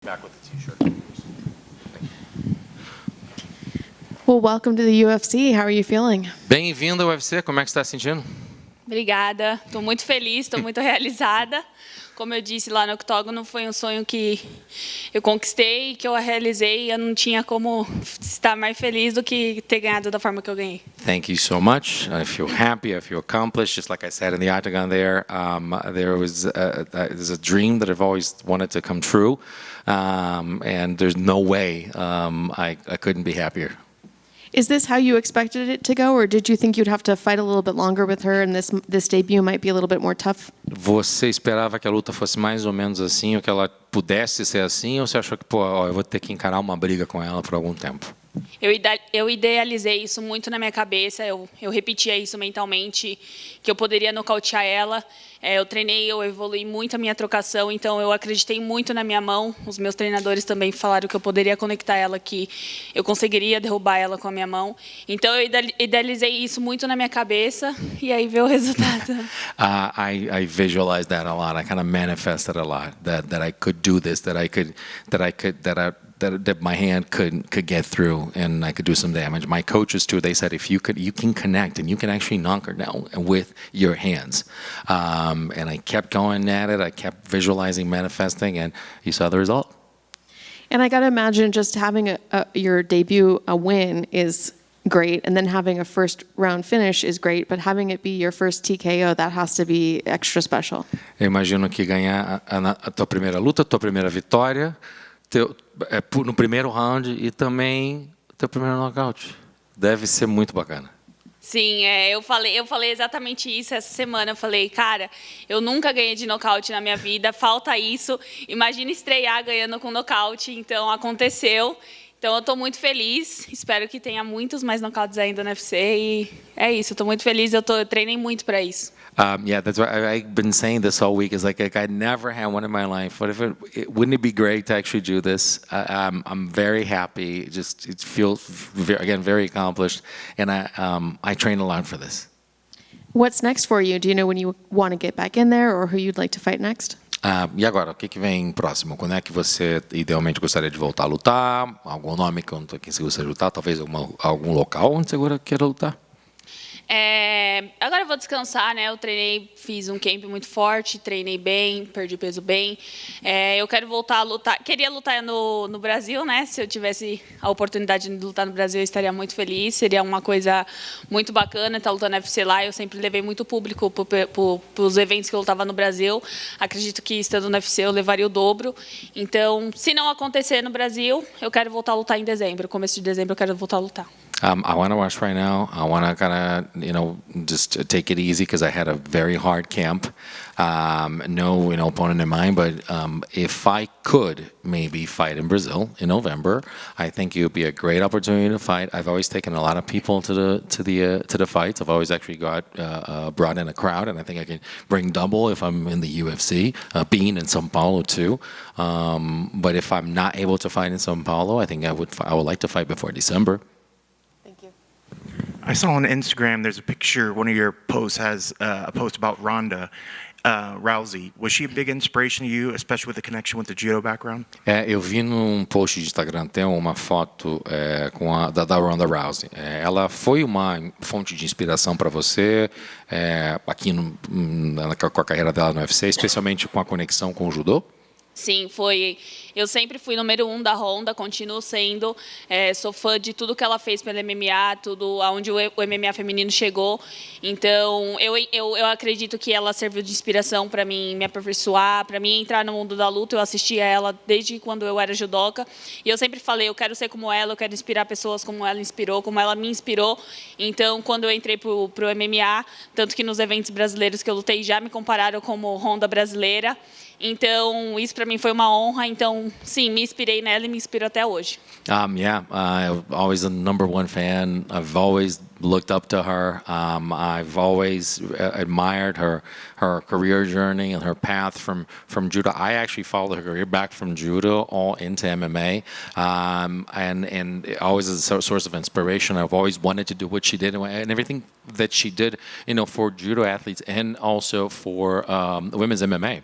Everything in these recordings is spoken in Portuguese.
Back with the t-shirt. Well, welcome to the UFC. How are you feeling? Bem-vindo ao UFC, como é que você está se sentindo? Obrigada, estou muito feliz, estou muito realizada. Como eu disse lá no octógono, foi um sonho que eu conquistei, que eu realizei, e eu não tinha como estar mais feliz do que ter ganhado da forma que eu ganhei. Thank you so much. I feel happy. I feel accomplished. Just like I said in the octagon there, there's a dream that I've always wanted to come true, and there's no way I couldn't be happier. Is this how you expected it to go, or did you think you'd have to fight a little bit longer with her and this debut might be a little bit more tough? Você esperava que a luta fosse mais ou menos assim, ou que ela pudesse ser assim, ou você achou que, eu vou ter que encarar uma briga com ela por algum tempo? Eu idealizei isso muito na minha cabeça, eu repetia isso mentalmente, que eu poderia nocautear ela. Eu treinei, eu evolui muito a minha trocação, então eu acreditei muito na minha mão. Os meus treinadores também falaram que eu poderia conectar ela, que eu conseguiria derrubar ela com a minha mão. Então eu idealizei isso muito na minha cabeça e aí veio o resultado. I visualized that a lot. I kind of manifested a lot that I could do this, that my hand could get through and I could do some damage. My coaches too, they said you can connect and you can actually knock her down with your hands. And I kept going at it. I kept visualizing, manifesting, and you saw the result. And I got to imagine just having your debut a win is great, and then having a first round finish is great, but having it be your first TKO, that has to be extra special. Eu imagino que ganhar a tua primeira luta, a tua primeira vitória, no primeiro round e também teu primeiro nocaute. Deve ser muito bacana. Sim, eu falei exatamente isso essa semana. Eu falei, cara, eu nunca ganhei de nocaute na minha vida, falta isso. Imagina estrear ganhando com nocaute, então aconteceu. Então eu estou muito feliz, espero que tenha muitos mais nocautes ainda no UFC e é isso, estou muito feliz, eu treinei muito para isso. Yeah, that's why I've been saying this all week. Is like I never had one in my life. But wouldn't it be great to actually do this? I'm very happy. It feels very accomplished, and I trained a lot for this. What's next for you? Do you know when you want to get back in there, or who you'd like to fight next? E agora, o que vem próximo? Quando é que você idealmente gostaria de voltar a lutar? Algum nome que você gostaria de lutar? Talvez algum local onde você queira lutar? Agora eu vou descansar, né? Eu treinei, fiz um camp muito forte, treinei bem, perdi peso bem. Eu quero voltar a lutar. Queria lutar no Brasil, né? Se eu tivesse a oportunidade de lutar no Brasil, eu estaria muito feliz. Seria uma coisa muito bacana estar lutando no UFC lá. Eu sempre levei muito público para os eventos que eu lutava no Brasil. Acredito que estando no UFC eu levaria o dobro. Então, se não acontecer no Brasil, eu quero voltar a lutar em dezembro. Começo de dezembro eu quero voltar a lutar. I want to rush right now. I want to kind of, just take it easy because I had a very hard camp. No, opponent in mind, but if I could maybe fight in Brazil in November, I think it would be a great opportunity to fight. I've always taken a lot of people to the fights. I've always actually brought in a crowd, and I think I can bring double if I'm in the UFC, being in São Paulo too. But if I'm not able to fight in São Paulo, I think I would like to fight before December. I saw on Instagram there's a picture, one of your posts has a post about Ronda Rousey. Was she a big inspiration to you, especially with the connection with the judo background? Eu vi num post de Instagram, tem uma foto da Ronda Rousey. Ela foi uma fonte de inspiração para você aqui com a carreira dela no UFC, especialmente com a conexão com o judô? Sim, foi. Eu sempre fui número 1 da Ronda, continuo sendo. Sou fã de tudo que ela fez pelo MMA, tudo aonde o MMA feminino chegou. Então, eu acredito que ela serviu de inspiração para mim me aperfeiçoar, para mim entrar no mundo da luta. Eu assistia ela desde quando eu era judoca. E eu sempre falei, eu quero ser como ela, eu quero inspirar pessoas como ela inspirou, como ela me inspirou. Então, quando eu entrei pro MMA, tanto que nos eventos brasileiros que eu lutei já me compararam como Ronda brasileira. Então, isso para mim foi uma honra. Então, sim, me inspirei nela e me inspiro até hoje. Yeah, I'm always a #1 fan. I've always looked up to her. I've always admired her career journey and her path from judo. I actually followed her career back from judo all into MMA, and always as a source of inspiration. I've always wanted to do what she did and everything that she did, for judo athletes and also for women's MMA.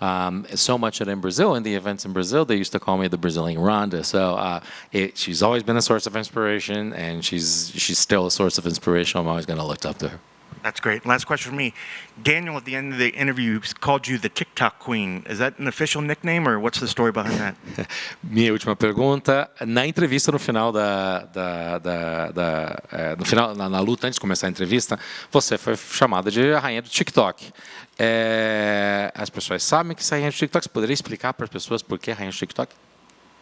So much that in Brazil, in the events in Brazil, they used to call me the Brazilian Ronda. So she's always been a source of inspiration, and she's still a source of inspiration. I'm always going to look up to her. That's great. Last question for me. Daniel, at the end of the interview, called you the TikTok queen. Is that an official nickname, or what's the story behind that? Minha última pergunta. Na entrevista no final no final, na luta, antes de começar a entrevista, você foi chamada de a rainha do TikTok. As pessoas sabem que você é a rainha do TikTok. Você poderia explicar para as pessoas por que a rainha do TikTok?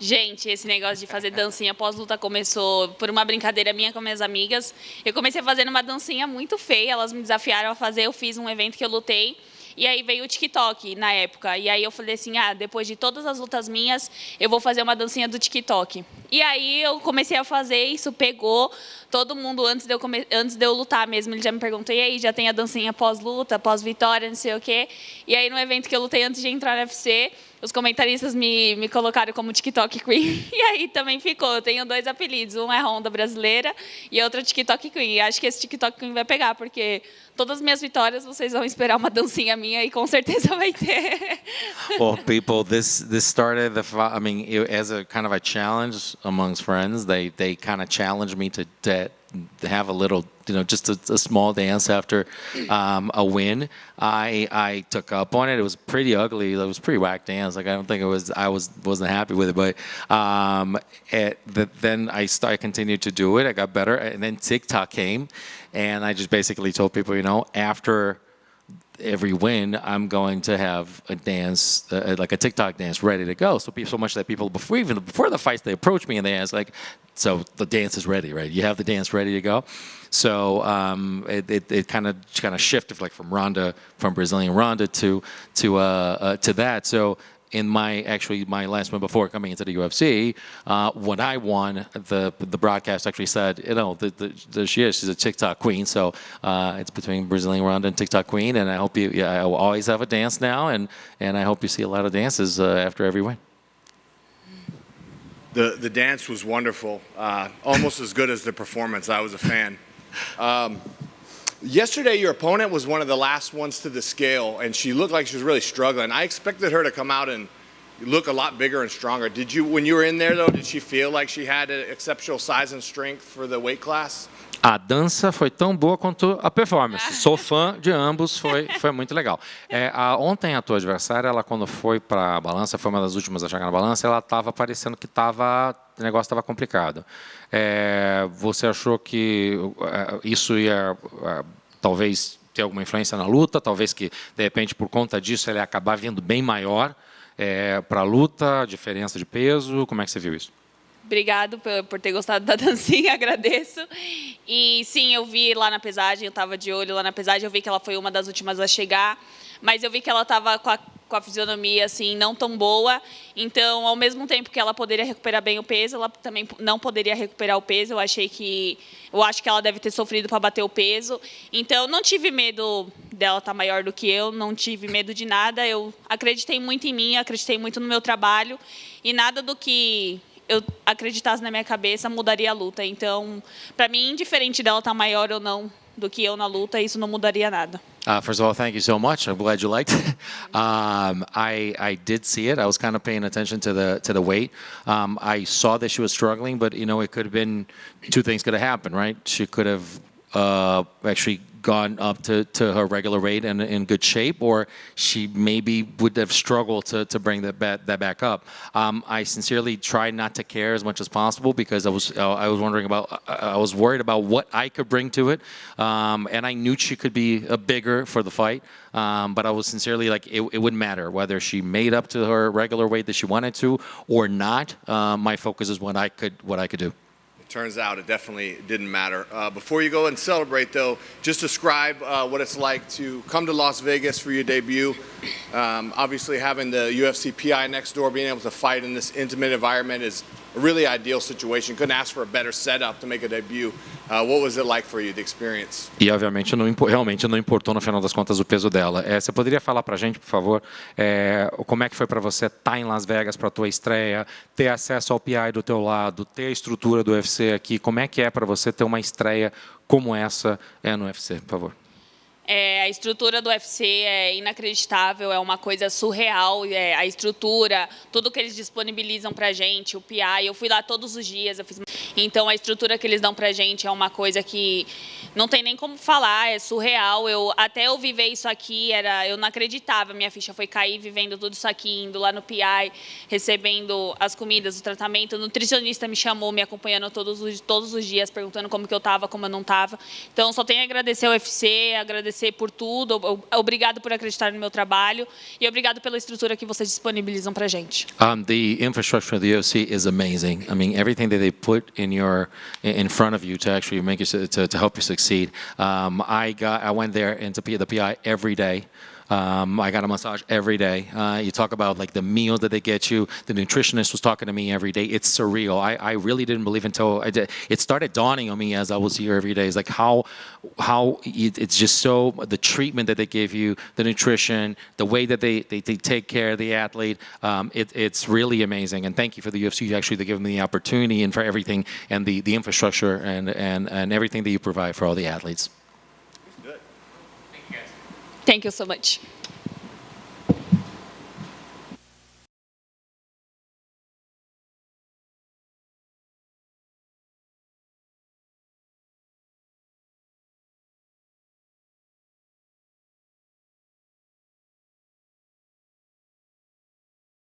Gente, esse negócio de fazer dancinha pós-luta começou por uma brincadeira minha com minhas amigas. Eu comecei fazendo uma dancinha muito feia, elas me desafiaram a fazer, eu fiz um evento que eu lutei. E aí veio o TikTok na época. E aí eu falei assim, depois de todas as lutas minhas, eu vou fazer uma dancinha do TikTok. E aí eu comecei a fazer, isso pegou. Todo mundo, antes de eu lutar mesmo, ele já me perguntou, e aí, já tem a dancinha pós-luta, pós-vitória, não sei o quê. E aí no evento que eu lutei antes de entrar no UFC, os comentaristas me colocaram como TikTok Queen. E aí também ficou. Eu tenho 2 apelidos. Um é Ronda brasileira e outro é TikTok Queen. E acho que esse TikTok Queen vai pegar, porque todas as minhas vitórias vocês vão esperar uma dancinha minha e com certeza vai ter. Well, people, this started as a kind of a challenge amongst friends. They kind of challenged me to have a little, just a small dance after a win. I took up on it. It was pretty ugly. It was a pretty whack dance. Like, I don't think wasn't happy with it. But then I continued to do it. I got better, and then TikTok came, and I just basically told people, after every win, I'm going to have a dance, like a TikTok dance, ready to go. So much that people before the fights, they approach me and they ask, like, so the dance is ready, right? You have the dance ready to go. So it kind of shifted, like, from Brazilian Ronda to that. So in my last one before coming into the UFC, when I won, the broadcast actually said, she's a TikTok queen. So it's between Brazilian Ronda and TikTok queen, and I hope I will always have a dance now, and I hope you see a lot of dances after every win. The dance was wonderful, almost as good as the performance. I was a fan. Yesterday, your opponent was one of the last ones to the scale, and she looked like she was really struggling. I expected her to come out and look a lot bigger and stronger. When you were in there, though, did she feel like she had an exceptional size and strength for the weight class? A dança foi tão boa quanto a performance. Sou fã de ambos, foi muito legal. Ontem a tua adversária, ela quando foi para a balança, foi uma das últimas a chegar na balança, ela estava parecendo que o negócio estava complicado. Você achou que isso ia talvez ter alguma influência na luta? Talvez que, de repente, por conta disso, ele ia acabar vindo bem maior para a luta, diferença de peso? Como é que você viu isso? Obrigado por ter gostado da dancinha, agradeço. E sim, eu vi lá na pesagem, eu estava de olho lá na pesagem, eu vi que ela foi uma das últimas a chegar, mas eu vi que ela estava com a fisionomia assim não tão boa, então ao mesmo tempo que ela poderia recuperar bem o peso, ela também não poderia recuperar o peso. Eu acho que ela deve ter sofrido para bater o peso, então não tive medo dela estar maior do que eu, não tive medo de nada. Eu acreditei muito em mim, acreditei muito no meu trabalho, e nada do que eu acreditasse na minha cabeça mudaria a luta. Então, para mim, indiferente dela estar maior ou não do que eu na luta, isso não mudaria nada. First of all, thank you so much. I'm glad you liked it. I did see it. I was kind of paying attention to the weight. I saw that she was struggling, but it could have been two things could have happened, right? She could have actually gone up to her regular weight and in good shape, or she maybe would have struggled to bring that back up. I sincerely tried not to care as much as possible because I was worried about what I could bring to it, and I knew she could be bigger for the fight. But I was sincerely like it wouldn't matter whether she made up to her regular weight that she wanted to or not. My focus is what I could do. Turns out it definitely didn't matter. Before you go and celebrate, though, just describe what it's like to come to Las Vegas for your debut. Obviously, having the UFC PI next door, being able to fight in this intimate environment is a really ideal situation. Couldn't ask for a better setup to make a debut. What was it like for you, the experience? E, obviamente, realmente não importou, no final das contas, o peso dela. Você poderia falar para a gente, por favor, como é que foi para você estar em Las Vegas para a tua estreia, ter acesso ao PI do teu lado, ter a estrutura do UFC aqui? Como é que é para você ter uma estreia como essa no UFC, por favor? A estrutura do UFC é inacreditável, é uma coisa surreal. A estrutura, tudo que eles disponibilizam pra gente, o PI, eu fui lá todos os dias, então a estrutura que eles dão pra gente é uma coisa que não tem nem como falar, é surreal. Até eu viver isso aqui, eu não acreditava, minha ficha foi cair vivendo tudo isso aqui, indo lá no PI, recebendo as comidas, o tratamento. O nutricionista me chamou, me acompanhando todos os dias, perguntando como que eu estava, como eu não estava. Então, só tenho a agradecer ao UFC, agradecer por tudo, obrigado por acreditar no meu trabalho e obrigado pela estrutura que vocês disponibilizam para a gente. The infrastructure of the UFC is amazing. I mean, everything that they put in front of you to actually make you to help you succeed. I went there into the PI every day. I got a massage every day. You talk about like the meal that they get you. The nutritionist was talking to me every day. It's surreal. I really didn't believe until it started dawning on me as I was here every day. It's like how it's just so, the treatment that they give you, the nutrition, the way that they take care of the athlete. It's really amazing. And thank you for the UFC actually giving me the opportunity and for everything and the infrastructure and everything that you provide for all the athletes. Thank you so much.